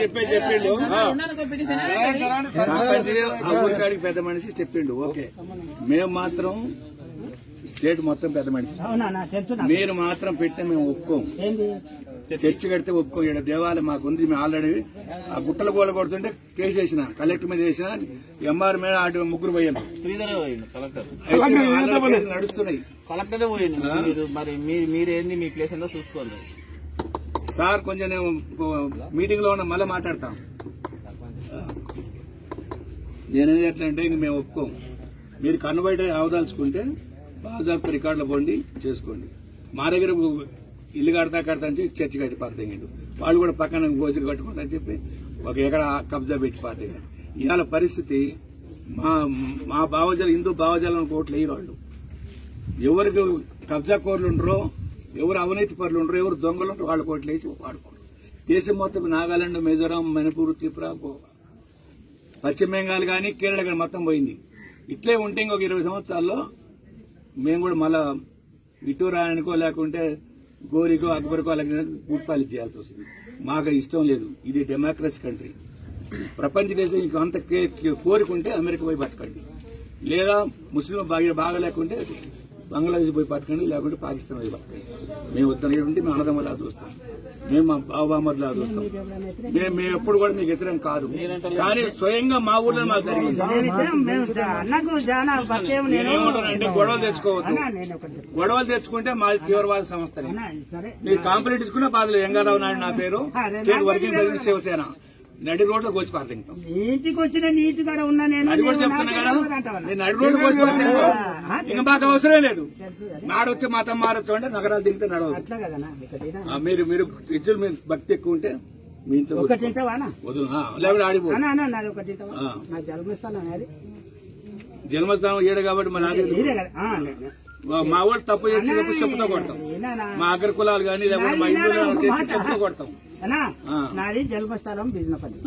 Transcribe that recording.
చెప్పిండు ఊరికాడికి పెద్ద మనిషి చెప్పిండు. ఓకే, మేము మాత్రం స్టేట్ మొత్తం పెద్ద మనిషి, మీరు మాత్రం పెట్టే మేము ఒప్పుకోం. చర్చి కడితే ఒప్పుకోం. ఇక్కడ దేవాలయం మాకుంది. మేము ఆల్రెడీ ఆ గుట్టల గోల కొడుతుంటే కేసు వేసిన, కలెక్టర్ మీద వేసిన, ఎంఆర్ మీద అటు ముగ్గురు పోయాను. నడుస్తున్నాయి. కలెక్టరే పోయింది. మరి మీరేంది మీ ప్లేస్ లో చూసుకోవాలి సార్. కొంచెం నేను మీటింగ్ లో ఉన్న మళ్ళీ మాట్లాడతాం. నేనేది ఎట్లా అంటే ఇంక మేము ఒప్పుకోం. మీరు కన్ను బయట అవదాల్చుకుంటే బాజాబ్తా రికార్డులో పోండి, చేసుకోండి. మా దగ్గర ఇల్లు కడతా అని చెప్పి చర్చి కట్టి పాతేయండు. వాళ్ళు కూడా పక్కన గోజులు కట్టుకుంటా అని చెప్పి ఒక ఎకరా కబ్జా పెట్టి పాతేయండు. ఇవాళ పరిస్థితి మా భావజాలు, హిందూ భావజాలను కోట్లు వేయరు వాళ్ళు. ఎవరికి కబ్జా కోర్లు ఉండరో, ఎవరు అవినీతి పరులు ఉండరో, ఎవరు దొంగలు ఉంటారో వాళ్ళు కోట్లు వేసి వాడుకోరు. దేశం మొత్తం నాగాలాండ్, మిజోరాం, మణిపూర్, త్రిపుర, గోవా, పశ్చిమ బెంగాల్ కానీ కేరళ కానీ మొత్తం పోయింది. ఇట్లే ఉంటే ఇంకొక 20 సంవత్సరాల్లో మేము కూడా మళ్ళా ఇటు రాయనికో లేకుంటే గోరికో అక్బర్కో అలాగే పూర్తిపాలి చేయాల్సి వస్తుంది. మాకు ఇష్టం లేదు. ఇది డెమోక్రసీ కంట్రీ. ప్రపంచ దేశం ఇంక అంత కోరికుంటే అమెరికా పోయి బతకండి, లేదా ముస్లిం బాగా లేకుంటే బంగ్లాదేశ్ పోయి బతకండి, లేకుంటే పాకిస్తాన్ పోయి బతకండి. మేము ఉత్తరం ఉంటే మేము అన్నదమ్మలా చూస్తాం, మేము మా బాబామర్లా చూస్తాం. మేము ఎప్పుడు కూడా మీకు వ్యతిరేకం కాదు. కానీ స్వయంగా మా ఊర్లో మాకు జరిగింది. అంటే గొడవలు తెచ్చుకోవద్దు. గొడవలు తెచ్చుకుంటే మా తీవ్రవాద సంస్థని మీరు కాంప్లైంట్ ఇచ్చుకున్న బాధలు. ఎంగారావు నాయుడు నా పేరు, స్టేట్ వర్కింగ్ ప్రెసిడెంట్ శివసేన. నడి రోడ్లో కోసి పాతింటాం. ఇంటికి వచ్చిన నీటి కాడ ఉన్నా నేను అది కూడా చెప్తున్నా కదా. నేను నడి రోడ్డు కోసి పాతింటాం. ఇంకా మాకు అవసరం లేదు. నాడొచ్చి మాతం మారొచ్చు అంటే నగరాలు దిగితే నడవదు. మీరు ఇద్దరు మీరు భక్తి ఎక్కువ ఉంటే మీ ఇంట్లో వదులు, లేకపోతే ఆడిపో. జన్మస్థానం ఏడు కాబట్టి మన మా వాళ్ళు తప్పు చేసేటప్పుడు చెప్పుతో కొడతాం. మా అగ్ర కులాలు కానీ లేకపోతే మా ఇంట్లో చెప్పుతో కొడతాం. నాది జన్మస్థలం బిజినపల్లి.